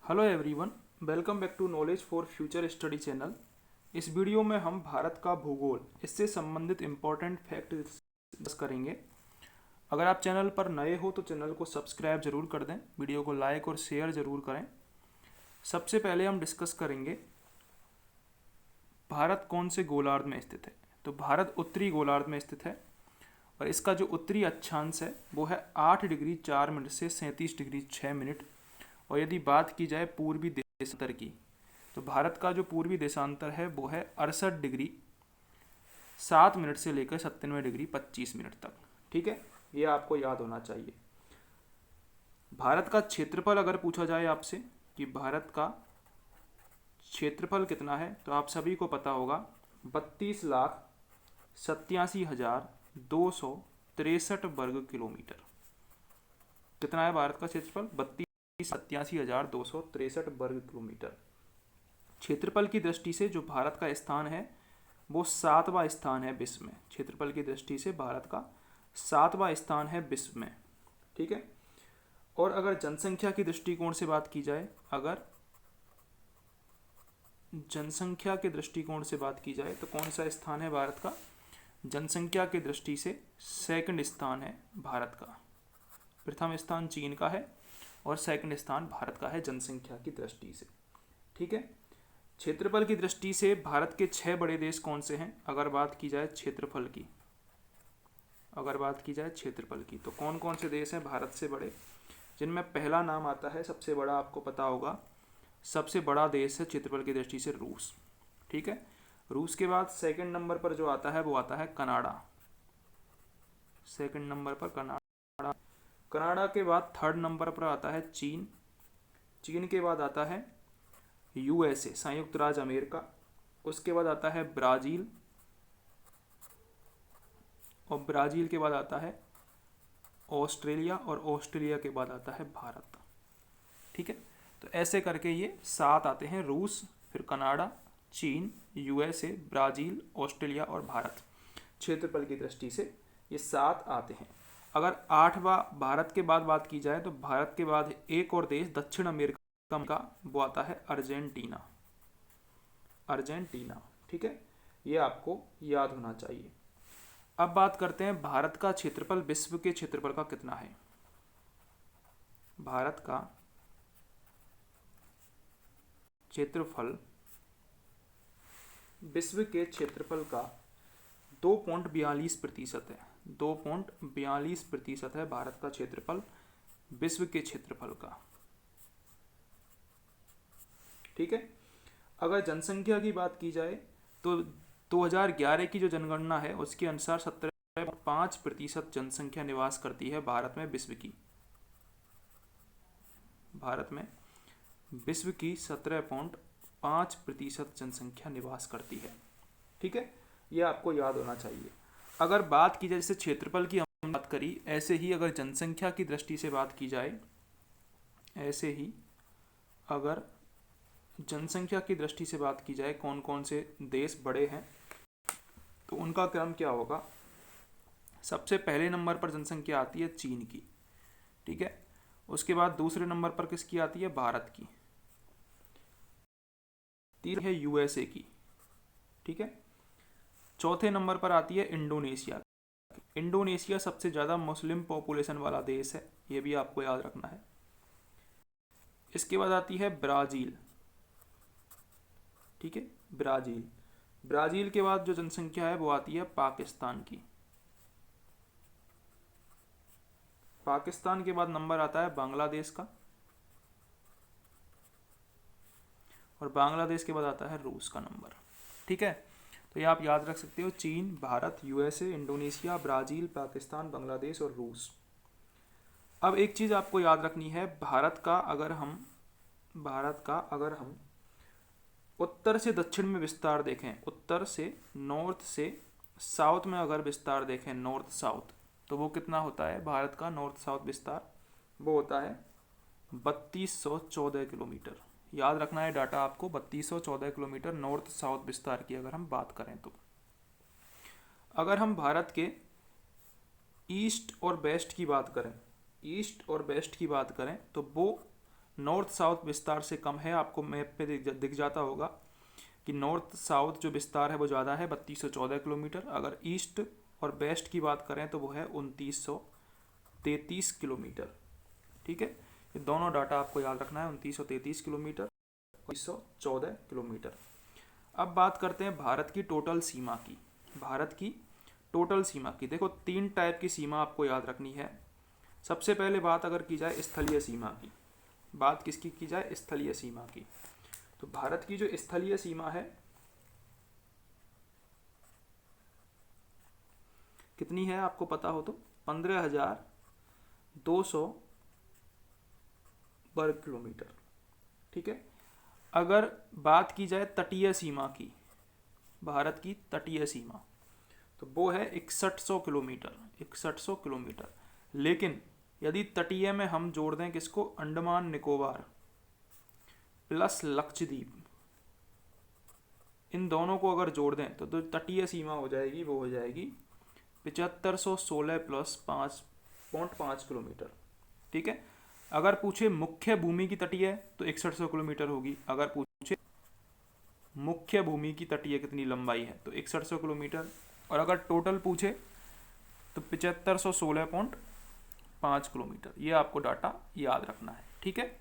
Hello everyone, welcome back to knowledge for future study channel. इस video में हम भारत का भूगोल इससे संबंधित इम्पोर्टेंट फैक्ट डिस्कस करेंगे। अगर आप चैनल पर नए हो तो चैनल को सब्सक्राइब जरूर कर दें, वीडियो को लाइक और शेयर जरूर करें। सबसे पहले हम डिस्कस करेंगे भारत कौन से गोलार्ध में स्थित है। तो भारत उत्तरी गोलार्ध में स्थित है और इसका जो उत्तरी अक्षांश है वो है 8 डिग्री 4 मिनट से 37 डिग्री 6 मिनट। और यदि बात की जाए पूर्वी देशांतर की, तो भारत का जो पूर्वी देशांतर है वो है 68 डिग्री 7 मिनट से लेकर 97 डिग्री 25 मिनट तक। ठीक है, ये आपको याद होना चाहिए। भारत का क्षेत्रफल अगर पूछा जाए आपसे कि भारत का क्षेत्रफल कितना है, तो आप सभी को पता होगा 32,87,263 वर्ग किलोमीटर। कितना है भारत का क्षेत्रफल? 32,87,263 वर्ग किलोमीटर। क्षेत्रफल की दृष्टि से जो भारत का स्थान है वो 7वां स्थान है विश्व में। क्षेत्रफल की दृष्टि से भारत का 7वां स्थान है विश्व में। ठीक है। और अगर जनसंख्या की दृष्टिकोण से बात की जाए, अगर जनसंख्या के दृष्टिकोण से बात की जाए तो कौन सा स्थान है भारत का? जनसंख्या की दृष्टि से सेकंड स्थान है भारत का। प्रथम स्थान चीन का है और सेकंड स्थान भारत का है जनसंख्या की दृष्टि से। ठीक है। क्षेत्रफल की दृष्टि से भारत के 6 बड़े देश कौन से हैं? अगर बात की जाए क्षेत्रफल की, तो कौन कौन से देश हैं भारत से बड़े, जिनमें पहला नाम आता है, सबसे बड़ा आपको पता होगा, सबसे बड़ा देश है क्षेत्रफल की दृष्टि से रूस। ठीक है। रूस के बाद सेकंड नंबर पर जो आता है वो आता है कनाडा। सेकंड नंबर पर कनाडा। कनाडा के बाद थर्ड नंबर पर आता है चीन। चीन के बाद आता है यूएसए, संयुक्त राज्य अमेरिका। उसके बाद आता है ब्राज़ील और ब्राज़ील के बाद आता है ऑस्ट्रेलिया और ऑस्ट्रेलिया के बाद आता है भारत। ठीक है। तो ऐसे करके ये 7 आते हैं, रूस, फिर कनाडा, चीन, यूएसए, ब्राज़ील, ऑस्ट्रेलिया और भारत। क्षेत्रफल की दृष्टि से ये 7 आते हैं। अगर 8वां भारत के बाद बात की जाए तो भारत के बाद एक और देश दक्षिण अमेरिका का वो आता है अर्जेंटीना। ठीक है, ये आपको याद होना चाहिए। अब बात करते हैं भारत का क्षेत्रफल विश्व के क्षेत्रफल का कितना है। भारत का क्षेत्रफल विश्व के क्षेत्रफल का 2.42% है। 2.42% है भारत का क्षेत्रफल विश्व के क्षेत्रफल का। ठीक है। अगर जनसंख्या की बात की जाए तो 2011 की जो जनगणना है उसके अनुसार 17.5% जनसंख्या निवास करती है भारत में विश्व की। भारत में विश्व की 17.5% जनसंख्या निवास करती है। ठीक है, ये आपको याद होना चाहिए। अगर बात की जाए, जैसे क्षेत्रफल की हम बात करी, ऐसे ही अगर जनसंख्या की दृष्टि से बात की जाए, ऐसे ही अगर जनसंख्या की दृष्टि से बात की जाए कौन कौन से देश बड़े हैं, तो उनका क्रम क्या होगा। सबसे पहले नंबर पर जनसंख्या आती है चीन की। ठीक है। उसके बाद दूसरे नंबर पर किसकी आती है? भारत की। तीसरी है यूएसए की। ठीक है। चौथे नंबर पर आती है इंडोनेशिया। इंडोनेशिया सबसे ज़्यादा मुस्लिम पॉपुलेशन वाला देश है, ये भी आपको याद रखना है। इसके बाद आती है ब्राज़ील। ठीक है, ब्राज़ील। ब्राज़ील के बाद जो जनसंख्या है वो आती है पाकिस्तान की। पाकिस्तान के बाद नंबर आता है बांग्लादेश का और बांग्लादेश के बाद आता है रूस का नंबर। ठीक है, तो ये आप याद रख सकते हो, चीन, Bharat, USA, Indonesia, Brazil, Pakistan, Bangladesh और रूस। अब एक चीज़ आपको याद रखनी है, भारत का अगर हम उत्तर से दक्षिण में विस्तार देखें, उत्तर से नॉर्थ से साउथ में अगर विस्तार देखें, नॉर्थ साउथ, तो वो कितना होता है भारत का नॉर्थ साउथ विस्तार? वो होता है 3214 किलोमीटर। याद रखना है डाटा आपको, 3214 किलोमीटर नॉर्थ साउथ विस्तार की अगर हम बात करें तो। अगर हम भारत के ईस्ट और वेस्ट की बात करें तो वो नॉर्थ साउथ विस्तार से कम है। आपको मैप पे दिख जाता होगा कि नॉर्थ साउथ जो विस्तार है वो ज़्यादा है, 3214 किलोमीटर। अगर ईस्ट और वेस्ट की बात करें तो वो है 2933 किलोमीटर। ठीक है, ये दोनों डाटा आपको याद रखना है, 2933 किलोमीटर, 2914 किलोमीटर। अब बात करते हैं भारत की टोटल सीमा की। भारत की टोटल सीमा की देखो 3 टाइप की सीमा आपको याद रखनी है। सबसे पहले बात अगर की जाए स्थलीय सीमा की, बात किसकी की जाए, स्थलीय सीमा की, तो भारत की जो स्थलीय सीमा है कितनी है आपको पता हो तो 15,200 वर्ग किलोमीटर। ठीक है, अगर बात की जाए तटीय सीमा की, भारत की तटीय सीमा, तो वो है 6100 किलोमीटर, 6100 किलोमीटर। लेकिन यदि तटीय में हम जोड़ दें किसको, अंडमान निकोबार प्लस लक्षद्वीप, इन दोनों को अगर जोड़ दें तो तटीय सीमा हो जाएगी, वो हो जाएगी 7516 प्लस 5.5 किलोमीटर। ठीक है, अगर पूछे मुख्य भूमि की तटीय तो 6100 किलोमीटर होगी। अगर पूछे मुख्य भूमि की तटीय कितनी लंबाई है तो 6100 किलोमीटर। और अगर टोटल पूछे तो 7516.5 किलोमीटर। ये आपको डाटा याद रखना है। ठीक है,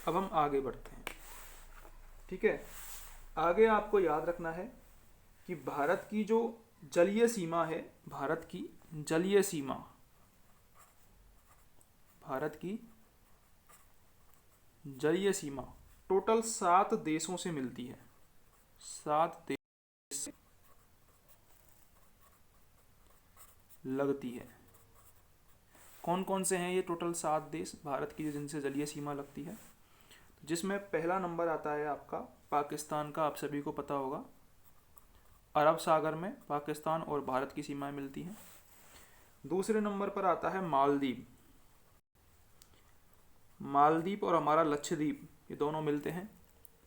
अब हम आगे बढ़ते हैं। ठीक है, आगे आपको याद रखना है कि भारत की जो जलीय सीमा है, भारत की जलीय सीमा, भारत की जलीय सीमा टोटल 7 देशों से मिलती है, 7 देश से लगती है। कौन कौन से हैं ये टोटल 7 देश भारत की जिनसे जलीय सीमा लगती है, जिसमें पहला नंबर आता है आपका पाकिस्तान का, आप सभी को पता होगा। अरब सागर में पाकिस्तान और भारत की सीमाएं मिलती हैं। दूसरे नंबर पर आता है मालदीव, मालदीव और हमारा लक्षद्वीप, ये दोनों मिलते हैं।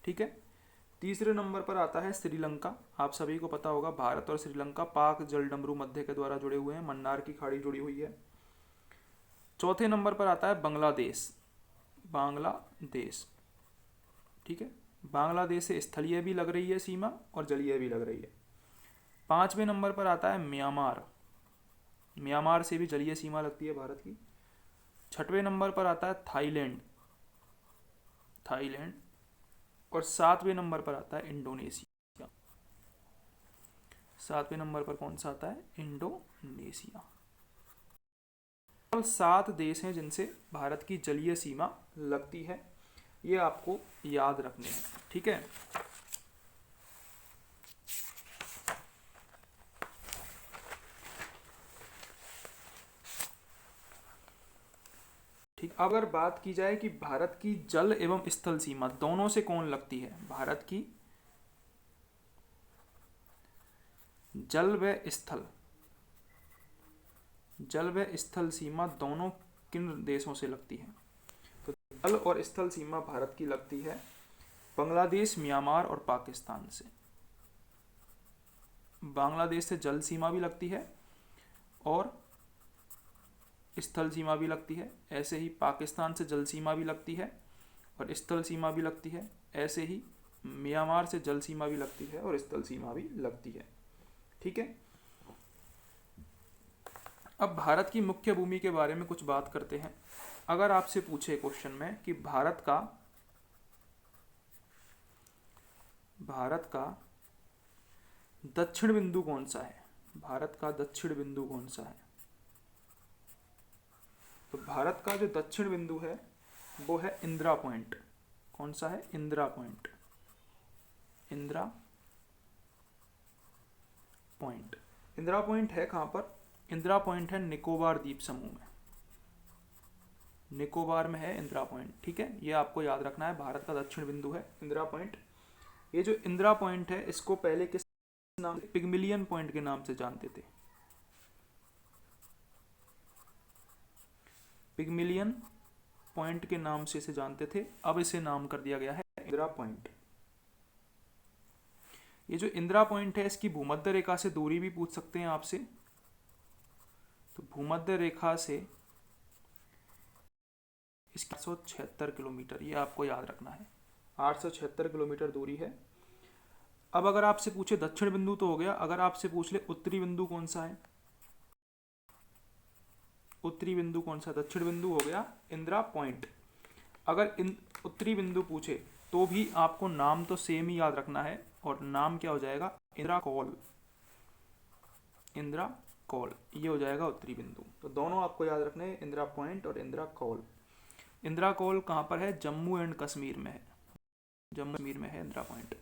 ठीक है, तीसरे नंबर पर आता है श्रीलंका, आप सभी को पता होगा भारत और श्रीलंका पाक जलडमरू मध्य के द्वारा जुड़े हुए हैं, मन्नार की खाड़ी जुड़ी हुई है। चौथे नंबर पर आता है बांग्लादेश, बांग्लादेश। ठीक है, बांग्लादेश से स्थलीय भी लग रही है सीमा और जलीय भी लग रही है। पांचवें नंबर पर आता है म्यांमार, म्यांमार से भी जलीय सीमा लगती है भारत की। छठवें नंबर पर आता है थाईलैंड, थाईलैंड। और सातवें नंबर पर आता है इंडोनेशिया, सातवें नंबर पर कौन सा आता है, इंडोनेशिया। 7 देश हैं जिनसे भारत की जलीय सीमा लगती है, ये आपको याद रखने हैं। ठीक है, ठीक, अगर बात की जाए कि भारत की जल एवं स्थल सीमा दोनों से कौन लगती है, भारत की जल व स्थल, जल व स्थल सीमा दोनों किन देशों से लगती है, तो जल और स्थल सीमा भारत की लगती है बांग्लादेश, म्यांमार और पाकिस्तान से। बांग्लादेश से जल सीमा भी लगती है और स्थल सीमा भी लगती है। ऐसे ही पाकिस्तान से जल सीमा भी लगती है और स्थल सीमा भी लगती है। ऐसे ही म्यांमार से जल सीमा भी लगती है और स्थल सीमा भी लगती है। ठीक है, अब भारत की मुख्य भूमि के बारे में कुछ बात करते हैं। अगर आपसे पूछे क्वेश्चन में कि भारत का दक्षिण बिंदु कौन सा है, भारत का दक्षिण बिंदु कौन सा है, तो भारत का जो दक्षिण बिंदु है वो है इंदिरा पॉइंट। कौन सा है, Indira point, Indira point. Indira point है कहाँ पर, इंदिरा पॉइंट है निकोबार द्वीप समूह में, निकोबार में है इंदिरा पॉइंट। ठीक है, ये आपको याद रखना है, भारत का दक्षिण बिंदु है इंदिरा पॉइंट। ये जो इंदिरा पॉइंट है इसको पहले किस नाम, पिग्मिलियन पॉइंट के नाम से जानते थे, पिग्मिलियन पॉइंट के नाम से इसे जानते थे, अब इसे नाम कर दिया गया है इंदिरा पॉइंट। ये जो इंदिरा पॉइंट है इसकी भूमध्य रेखा से दूरी भी पूछ सकते हैं आपसे, तो भूमध्य रेखा से इसकी 876 किलोमीटर, ये आपको याद रखना है, 876 किलोमीटर दूरी है। अब अगर आपसे पूछे दक्षिण बिंदु तो हो गया, अगर आपसे पूछ ले उत्तरी बिंदु कौन सा है, उत्तरी बिंदु कौन सा, दक्षिण बिंदु हो गया इंदिरा पॉइंट। अगर उत्तरी बिंदु पूछे तो भी आपको नाम तो सेम ही याद रखना है, और नाम क्या हो जाएगा, इंदिरा कौल, इंदिरा कौल, ये हो जाएगा उत्तरी बिंदु। तो दोनों आपको याद रखने हैं, इंदिरा पॉइंट और इंदिरा कौल। इंदिरा कौल कहाँ पर है, जम्मू एंड कश्मीर में है, जम्मू कश्मीर में है इंदिरा पॉइंट।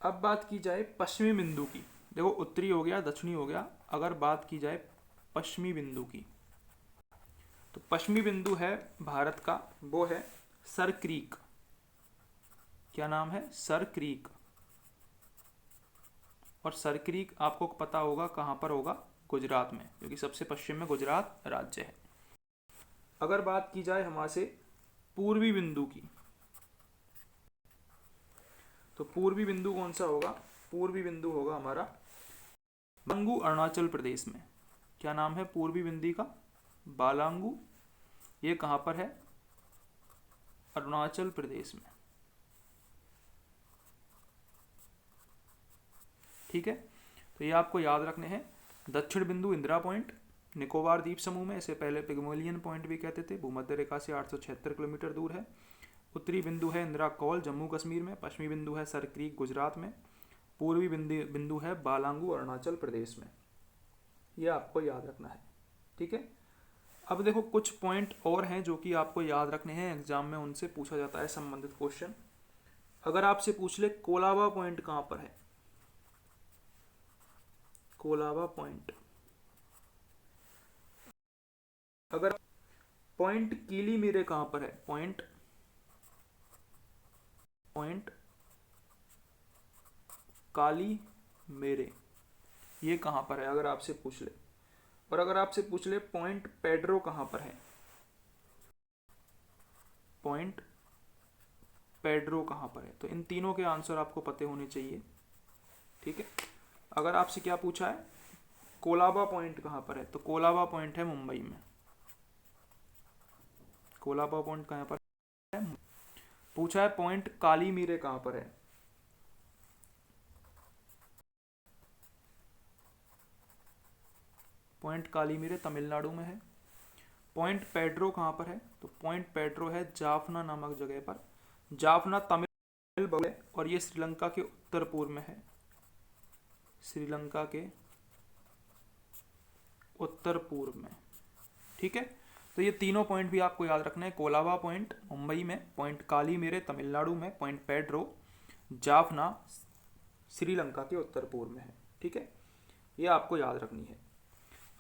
अब बात की जाए पश्चिमी बिंदु की, देखो उत्तरी हो गया, दक्षिणी हो गया, अगर बात की जाए पश्चिमी बिंदु की, तो पश्चिमी बिंदु है भारत का, वो है सर क्रीक। क्या नाम है, सर क्रीक। और सर क्रीक आपको पता होगा कहाँ पर होगा, गुजरात में, क्योंकि सबसे पश्चिम में गुजरात राज्य है। अगर बात की जाए हमारे से पूर्वी बिंदु की, तो पूर्वी बिंदु कौन सा होगा, पूर्वी बिंदु होगा हमारा बालांगू, अरुणाचल प्रदेश में। क्या नाम है पूर्वी बिंदु का, बालांगू। ये कहाँ पर है, अरुणाचल प्रदेश में। ठीक है, तो ये आपको याद रखने हैं। दक्षिण बिंदु इंदिरा पॉइंट, निकोबार द्वीप समूह में, इसे पहले पिग्मलियन पॉइंट भी कहते थे, भूमध्य रेखा से 876 किलोमीटर दूर है। उत्तरी बिंदु है इंदिरा कौल, जम्मू कश्मीर में। पश्चिमी बिंदु है सर क्रीक, गुजरात में। पूर्वी बिंदु है बालांगू, अरुणाचल प्रदेश में। ये आपको याद रखना है। ठीक है, अब देखो कुछ पॉइंट और हैं जो कि आपको याद रखने हैं, एग्जाम में उनसे पूछा जाता है संबंधित क्वेश्चन। अगर आपसे पूछ ले कोलाबा पॉइंट कहाँ पर है, कोलाबा पॉइंट। अगर पॉइंट कीली मेरे कहाँ पर है, पॉइंट काली मेरे, ये कहाँ पर है अगर आपसे पूछ ले। और अगर आपसे पूछ ले पॉइंट पेड्रो कहाँ पर है, पॉइंट पेड्रो कहाँ पर है, तो इन तीनों के आंसर आपको पते होने चाहिए। ठीक है, अगर आपसे क्या पूछा है, कोलाबा पॉइंट कहाँ पर है, तो कोलाबा पॉइंट है मुंबई में। कोलाबा पॉइंट कहाँ पर है, पूछा है पॉइंट काली मीरे कहाँ पर है, पॉइंट काली मीरे तमिलनाडु में है। पॉइंट पेड्रो कहाँ पर है, तो पॉइंट पेड्रो है जाफना नामक जगह पर। जाफना तमिल है और ये श्रीलंका के उत्तर पूर्व में है, श्रीलंका के उत्तर पूर्व में। ठीक है, तो ये तीनों पॉइंट भी आपको याद रखना है, कोलाबा पॉइंट मुंबई में, पॉइंट काली मेरे तमिलनाडु में, पॉइंट पेड्रो जाफना श्रीलंका के उत्तर पूर्व में है। ठीक है, ये आपको याद रखनी है।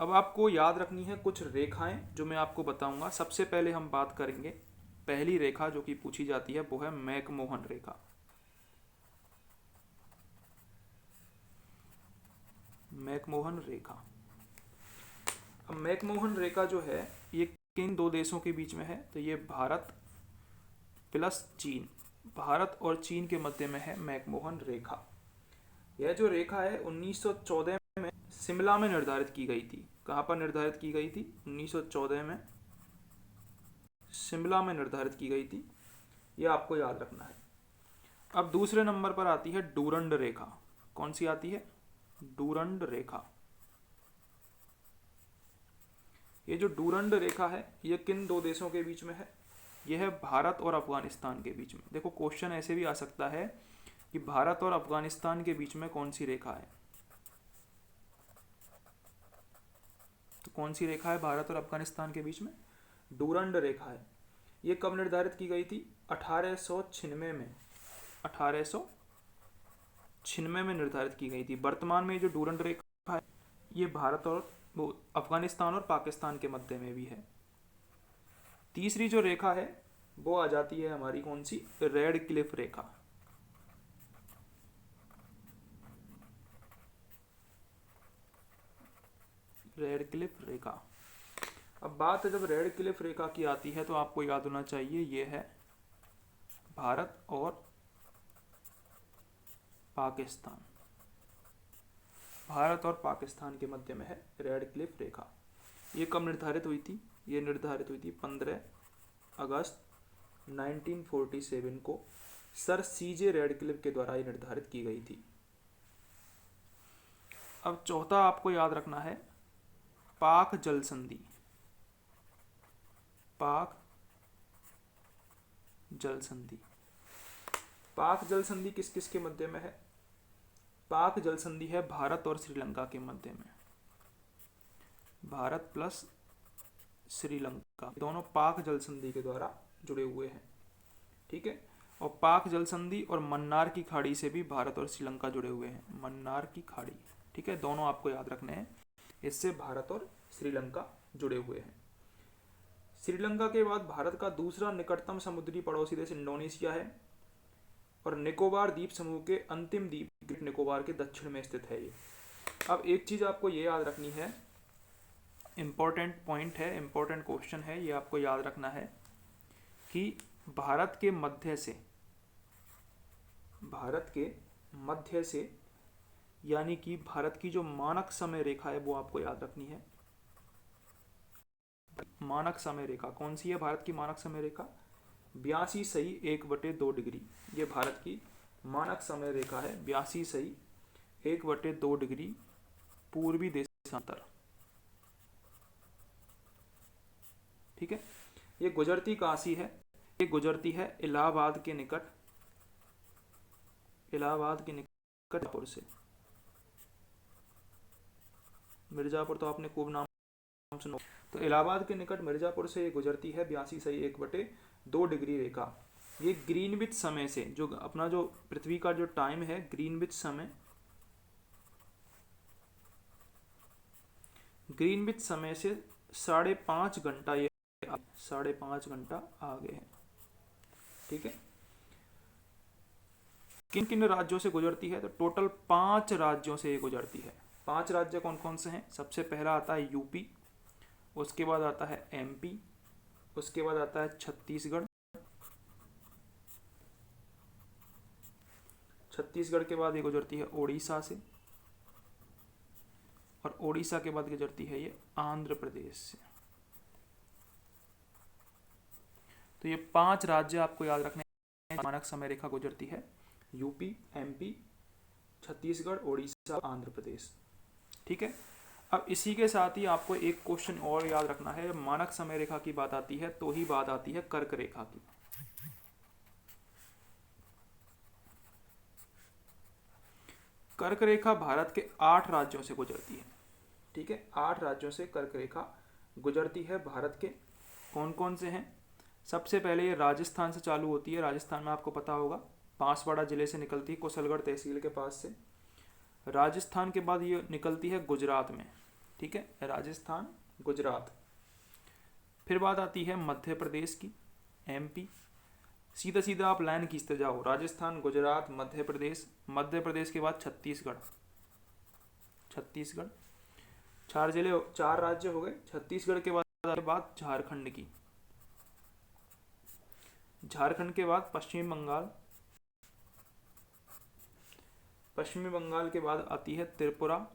अब आपको याद रखनी है कुछ रेखाएं जो मैं आपको बताऊंगा। सबसे पहले हम बात करेंगे, पहली रेखा जो कि पूछी जाती है वो है मैकमोहन रेखा। मैकमोहन रेखा, अब मैकमोहन रेखा जो है ये किन दो देशों के बीच में है, तो ये भारत प्लस चीन, भारत और चीन के मध्य में है मैकमोहन रेखा। यह जो रेखा है 1914 में शिमला में निर्धारित की गई थी। कहाँ पर निर्धारित की गई थी, 1914 में शिमला में निर्धारित की गई थी, यह आपको याद रखना है। अब दूसरे नंबर पर आती है डूरंड रेखा। कौन सी आती है, डूरंड रेखा। ये जो डूरंड रेखा है ये किन दो देशों के बीच में है, यह है भारत और अफगानिस्तान के बीच में। देखो क्वेश्चन ऐसे भी आ सकता है कि भारत और अफगानिस्तान के बीच में कौन सी रेखा है, तो कौन सी रेखा है भारत और अफगानिस्तान के बीच में, डूरंड रेखा है। ये कब निर्धारित की गई थी, 1896 में, 1896 में निर्धारित की गई थी। वर्तमान में जो डूरंड रेखा है ये भारत और अफगानिस्तान और पाकिस्तान के मध्य में भी है। तीसरी जो रेखा है वो आ जाती है हमारी कौन सी, रेड क्लिफ रेखा। रेड क्लिफ रेखा। अब बात जब रेड क्लिफ रेखा की आती है तो आपको याद होना चाहिए ये है भारत और पाकिस्तान, भारत और पाकिस्तान के मध्य में है रेड क्लिफ रेखा। ये कब निर्धारित हुई थी, ये निर्धारित हुई थी 15 अगस्त 1947 को सर सीजे रेडक्लिफ के द्वारा ये निर्धारित की गई थी। अब चौथा आपको याद रखना है पाक जल संधि। पाक जल संधि, पाक जल संधि किस किस के मध्य में है? पाक जल संधि है भारत और श्रीलंका के मध्य में। भारत प्लस श्रीलंका दोनों पाक जल संधि के द्वारा जुड़े हुए हैं, ठीक है। और पाक जल संधि और मन्नार की खाड़ी से भी भारत और श्रीलंका जुड़े हुए हैं। मन्नार की खाड़ी, ठीक है, दोनों आपको याद रखने हैं। इससे भारत और श्रीलंका जुड़े हुए हैं। श्रीलंका के बाद भारत का दूसरा निकटतम समुद्री पड़ोसी देश इंडोनेशिया है और निकोबार द्वीप समूह के अंतिम द्वीप निकोबार के दक्षिण में स्थित है ये। अब एक चीज आपको ये याद रखनी है, इंपॉर्टेंट पॉइंट है, इंपॉर्टेंट क्वेश्चन है, ये आपको याद रखना है कि भारत के मध्य से यानी कि भारत की जो मानक समय रेखा है वो आपको याद रखनी है। मानक समय रेखा कौन सी है? भारत की मानक समय रेखा 82 डिग्री, ये भारत की मानक समय रेखा है। 82 डिग्री पूर्वी देशांतर, ठीक है। ये गुजरती कहाँ सी है? ये गुजरती है इलाहाबाद के निकट, मिर्जापुर से। मिर्जापुर तो आपने खूब नाम सुना। तो इलाहाबाद के निकट मिर्जापुर से ये गुजरती है 82 डिग्री रेखा। ये ग्रीनविच समय से, जो अपना जो पृथ्वी का जो टाइम है ग्रीनविच समय से 5.5 घंटा, ये 5.5 घंटा आगे है, ठीक है। किन किन राज्यों से गुजरती है? तो टोटल 5 राज्यों से ये गुजरती है। 5 राज्य कौन कौन से हैं? सबसे पहला आता है यूपी, उसके बाद आता है एमपी, उसके बाद आता है छत्तीसगढ़, छत्तीसगढ़ के बाद ये गुजरती है ओडिशा से, और ओडिशा के बाद गुजरती है ये आंध्र प्रदेश से। तो ये 5 राज्य आपको याद रखने हैं, मानक समय रेखा गुजरती है यूपी, एमपी, छत्तीसगढ़, ओडिशा, आंध्र प्रदेश, ठीक है। अब इसी के साथ ही आपको एक क्वेश्चन और याद रखना है। मानक समय रेखा की बात आती है तो ही बात आती है कर्क रेखा की। कर्क रेखा भारत के 8 राज्यों से गुजरती है, ठीक है। 8 राज्यों से कर्क रेखा गुजरती है भारत के। कौन कौन से हैं? सबसे पहले ये राजस्थान से चालू होती है। राजस्थान में आपको पता होगा बांसवाड़ा जिले से निकलती है, कुशलगढ़ तहसील के पास से। राजस्थान के बाद ये निकलती है गुजरात में, ठीक है, राजस्थान, गुजरात। फिर बात आती है मध्य प्रदेश की, एमपी। सीधा सीधा आप लाइन खींचते जाओ, राजस्थान, गुजरात, मध्य प्रदेश, मध्य प्रदेश के बाद छत्तीसगढ़, 4 राज्य हो गए। छत्तीसगढ़ के बाद झारखंड की, झारखंड के बाद पश्चिम बंगाल, पश्चिमी बंगाल के बाद आती है त्रिपुरा,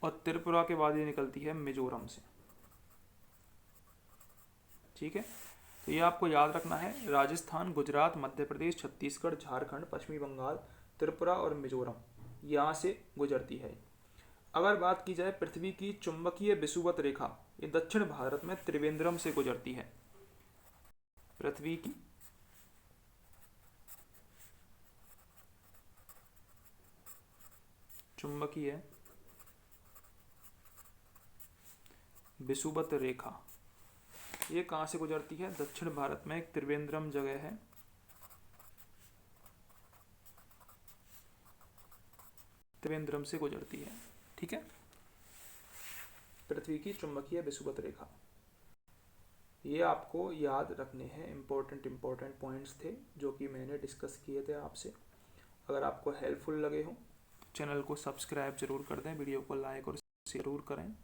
और त्रिपुरा के बाद ये निकलती है मिजोरम से, ठीक है। तो ये आपको याद रखना है, राजस्थान, गुजरात, मध्य प्रदेश, छत्तीसगढ़, झारखंड, पश्चिमी बंगाल, त्रिपुरा और मिजोरम, यहाँ से गुजरती है। अगर बात की जाए पृथ्वी की चुंबकीय विषुवत रेखा, ये दक्षिण भारत में त्रिवेंद्रम से गुजरती है। पृथ्वी की चुंबकीय विषुवत रेखा ये कहाँ से गुजरती है? दक्षिण भारत में एक त्रिवेंद्रम जगह है, त्रिवेंद्रम से गुजरती है, ठीक है। पृथ्वी की चुंबकीय विषुवत रेखा, ये आपको याद रखने हैं। इंपॉर्टेंट पॉइंट्स थे जो कि मैंने डिस्कस किए थे आपसे। अगर आपको हेल्पफुल लगे हो चैनल को सब्सक्राइब जरूर कर दें, वीडियो को लाइक और शेयर जरूर करें।